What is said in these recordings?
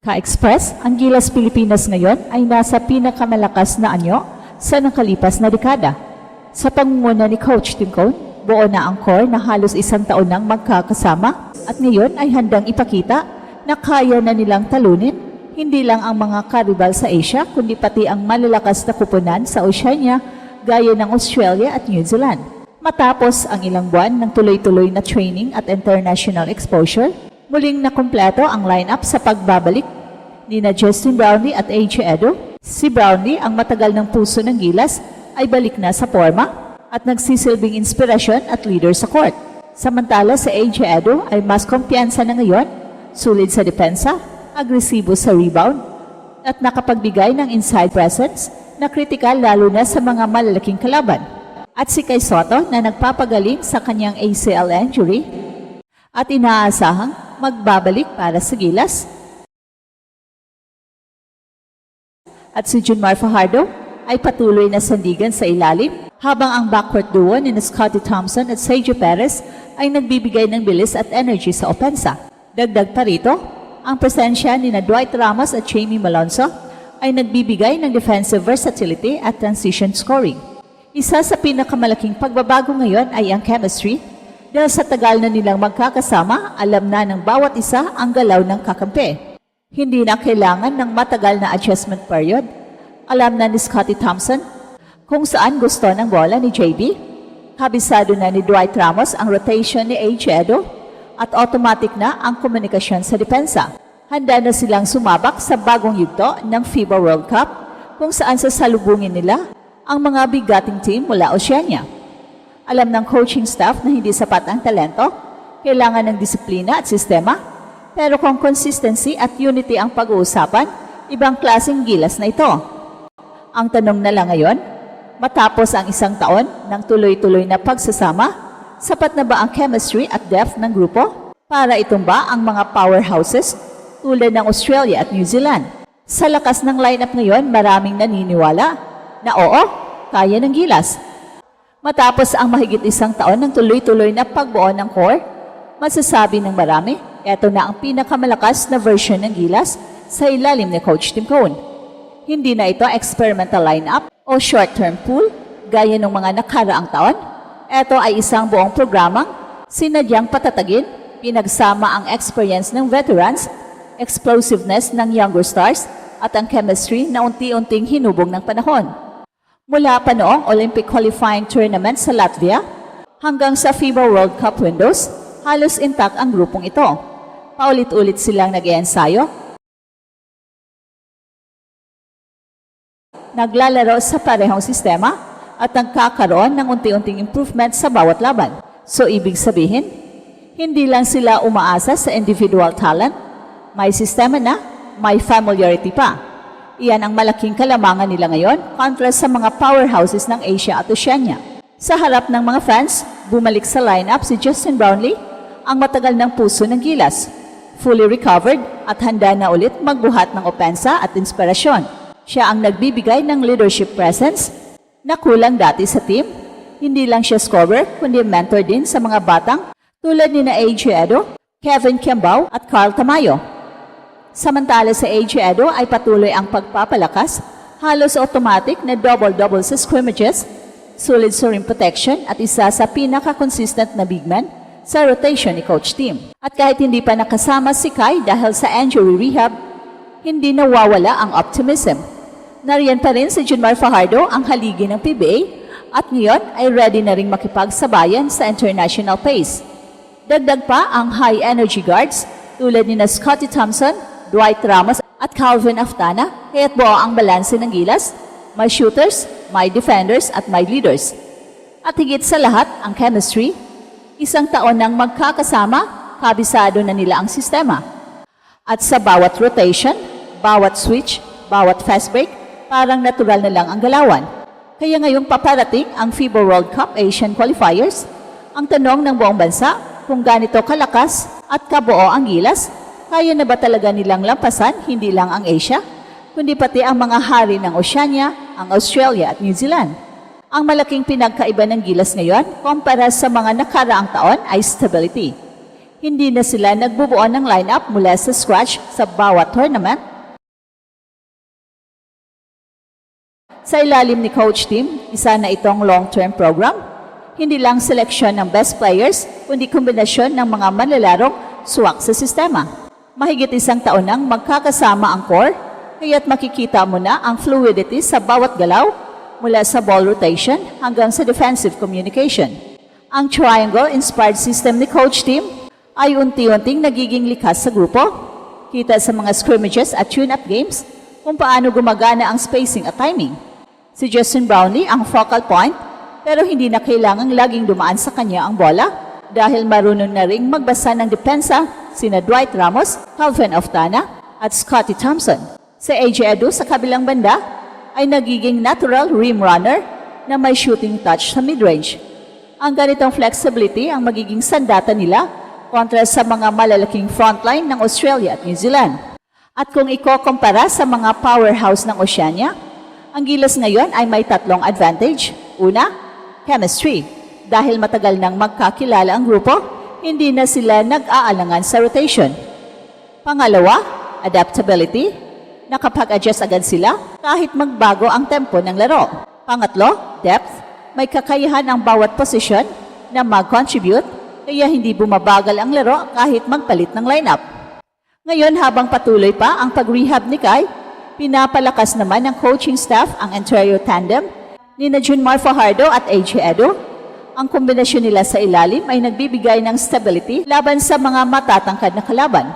Ka-Express, ang Gilas Pilipinas ngayon ay nasa pinakamalakas na anyo sa nakalipas na dekada. Sa pangunguna ni Coach Tim Cone, buo na ang core na halos isang taon nang magkakasama at ngayon ay handang ipakita na kaya na nilang talunin hindi lang ang mga karibal sa Asia kundi pati ang malalakas na kupunan sa Oceania gaya ng Australia at New Zealand. Matapos ang ilang buwan ng tuloy-tuloy na training at international exposure, muling nakumpleto ang lineup sa pagbabalik ni na Justin Brownlee at AJ Edo. Si Brownlee, ang matagal ng puso ng Gilas, ay balik na sa forma at nagsisilbing inspirasyon at leader sa court. Samantala si AJ Edo ay mas kumpiyansa na ngayon, sulit sa depensa, agresibo sa rebound, at nakapagbigay ng inside presence na kritikal lalo na sa mga malalaking kalaban. At si Kai Sotto na nagpapagaling sa kanyang ACL injury at inaasahang magbabalik para sa Gilas. At si Junmar Fajardo ay patuloy na sandigan sa ilalim habang ang backcourt duo ni Scottie Thompson at Sergio Perez ay nagbibigay ng bilis at energy sa opensa. Dagdag pa rito, ang presensya ni na Dwight Ramos at Jamie Malonzo ay nagbibigay ng defensive versatility at transition scoring. Isa sa pinakamalaking pagbabago ngayon ay ang chemistry dahil sa tagal na nilang magkakasama, alam na ng bawat isa ang galaw ng kakampi. Hindi na kailangan ng matagal na adjustment period. Alam na ni Scottie Thompson kung saan gusto ng bola ni JB. Kabisado na ni Dwight Ramos ang rotation ni AJ Edo at automatic na ang komunikasyon sa depensa. Handa na silang sumabak sa bagong yugto ng FIBA World Cup kung saan sasalubungin nila ang mga bigating team mula Oceania. Alam ng coaching staff na hindi sapat ang talento, kailangan ng disiplina at sistema, pero kung consistency at unity ang pag-uusapan, ibang klaseng Gilas na ito. Ang tanong na lang ngayon, matapos ang isang taon ng tuloy-tuloy na pagsasama, sapat na ba ang chemistry at depth ng grupo para itumba ang mga powerhouses tulad ng Australia at New Zealand? Sa lakas ng lineup ngayon, maraming naniniwala na oo, kaya ng Gilas. Matapos ang mahigit isang taon ng tuloy-tuloy na pagbuo ng core, masasabi ng marami, eto na ang pinakamalakas na version ng Gilas sa ilalim ni Coach Tim Cone. Hindi na ito experimental lineup o short-term pool gaya ng mga nakaraang taon. Ito ay isang buong programang sinadyang patatagin, pinagsama ang experience ng veterans, explosiveness ng younger stars, at ang chemistry na unti-unting hinubog ng panahon. Mula pa noong Olympic qualifying tournament sa Latvia hanggang sa FIBA World Cup windows, halos intact ang grupong ito. Paulit-ulit silang nag-iensayo, naglalaro sa parehong sistema at nagkakaroon ng unti-unting improvement sa bawat laban. So ibig sabihin, hindi lang sila umaasa sa individual talent, may sistema na, may familiarity pa. Iyan ang malaking kalamangan nila ngayon kontra sa mga powerhouses ng Asia at Oceania. Sa harap ng mga fans, bumalik sa lineup si Justin Brownlee, ang matagal ng puso ng Gilas. Fully recovered at handa na ulit magbuhat ng opensa at inspirasyon. Siya ang nagbibigay ng leadership presence na kulang dati sa team. Hindi lang siya scorer, kundi mentor din sa mga batang tulad ni na AJ Edo, Kevin Kimbao at Carl Tamayo. Samantala sa AJ Edo ay patuloy ang pagpapalakas, halos automatic na double-double sa scrimmages, solid sa rim protection at isa sa pinaka-consistent na big man sa rotation ni Coach Tim. At kahit hindi pa nakasama si Kai dahil sa injury rehab, hindi nawawala ang optimism. Nariyan pa rin si Junmar Fajardo, ang haligi ng PBA, at ngayon ay ready na ring makipagsabayan sa international pace. Dagdag pa ang high-energy guards tulad ni na Scottie Thompson, Dwight Ramos at Calvin Aftana, kaya't buo ang balanse ng Gilas. May shooters, may defenders at may leaders. At higit sa lahat, ang chemistry. Isang taon nang magkakasama, kabisado na nila ang sistema. At sa bawat rotation, bawat switch, bawat fast break, parang natural na lang ang galawan. Kaya ngayong paparating ang FIBA World Cup Asian Qualifiers, ang tanong ng buong bansa kung ganito kalakas at kabuo ang Gilas, kaya na ba talaga nilang lampasan hindi lang ang Asia, kundi pati ang mga hari ng Oceania, ang Australia at New Zealand. Ang malaking pinagkaiba ng Gilas ngayon kumpara sa mga nakaraang taon ay stability. Hindi na sila nagbubuo ng lineup mula sa scratch sa bawat tournament. Sa ilalim ni Coach Tim, isa na itong long-term program. Hindi lang seleksyon ng best players, kundi kombinasyon ng mga manlalarong suwak sa sistema. Mahigit isang taon nang magkakasama ang core, kaya't makikita mo na ang fluidity sa bawat galaw mula sa ball rotation hanggang sa defensive communication. Ang triangle-inspired system ni Coach Tim ay unti-unting nagiging likas sa grupo. Kita sa mga scrimmages at tune-up games kung paano gumagana ang spacing at timing. Si Justin Brownlee ang focal point pero hindi na kailangang laging dumaan sa kanya ang bola dahil marunong na ring magbasa ng depensa sina Dwight Ramos, Calvin Oftana at Scottie Thompson. Si AJ Edu sa kabilang banda ay nagiging natural rim runner na may shooting touch sa mid-range. Ang ganitong flexibility ang magiging sandata nila kontra sa mga malalaking frontline ng Australia at New Zealand. At kung iko-kumpara sa mga powerhouse ng Oceania, ang Gilas ngayon ay may tatlong advantage. Una, chemistry. Dahil matagal nang magkakilala ang grupo, hindi na sila nag-aalangan sa rotation. Pangalawa, adaptability. Nakapag-adjust agad sila kahit magbago ang tempo ng laro. Pangatlo, depth. May kakayahan ang bawat posisyon na mag-contribute kaya hindi bumabagal ang laro kahit magpalit ng lineup. Ngayon habang patuloy pa ang pag-rehab ni Kai, pinapalakas naman ng coaching staff ang interior tandem ni Junmar Fajardo at AJ Edu. Ang kombinasyon nila sa ilalim ay nagbibigay ng stability laban sa mga matatangkad na kalaban.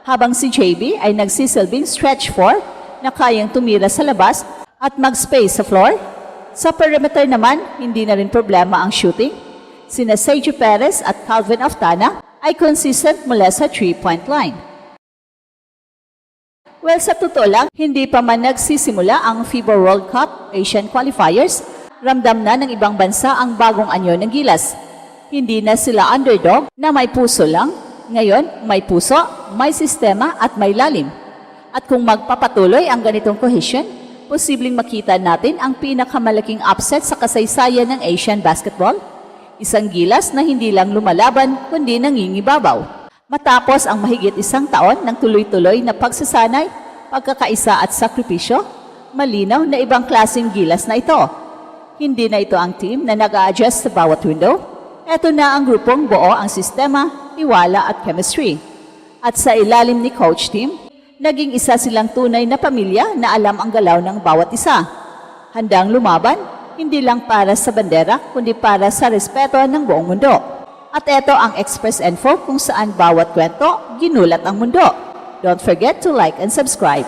Habang si JB ay nagsisilbing stretch 4 na kayang tumira sa labas at mag-space sa floor. Sa perimeter naman, hindi na rin problema ang shooting. Sina Sergio Perez at Calvin Oftana ay consistent mula sa 3-point line. Well, sa totoo lang, hindi pa man nagsisimula ang FIBA World Cup Asian Qualifiers, ramdam na ng ibang bansa ang bagong anyo ng Gilas. Hindi na sila underdog na may puso lang. Ngayon, may puso, may sistema at may lalim. At kung magpapatuloy ang ganitong cohesion, posibleng makita natin ang pinakamalaking upset sa kasaysayan ng Asian basketball. Isang Gilas na hindi lang lumalaban kundi nangingibabaw. Matapos ang mahigit isang taon ng tuloy-tuloy na pagsasanay, pagkakaisa at sakripisyo, malinaw na ibang klaseng Gilas na ito. Hindi na ito ang team na nag-a-adjust sa bawat window. Ito na ang grupong buo ang sistema, tiwala at chemistry. At sa ilalim ni Coach Tim, naging isa silang tunay na pamilya na alam ang galaw ng bawat isa. Handang lumaban, hindi lang para sa bandera, kundi para sa respeto ng buong mundo. At ito ang Express Info kung saan bawat kwento ginulat ang mundo. Don't forget to like and subscribe.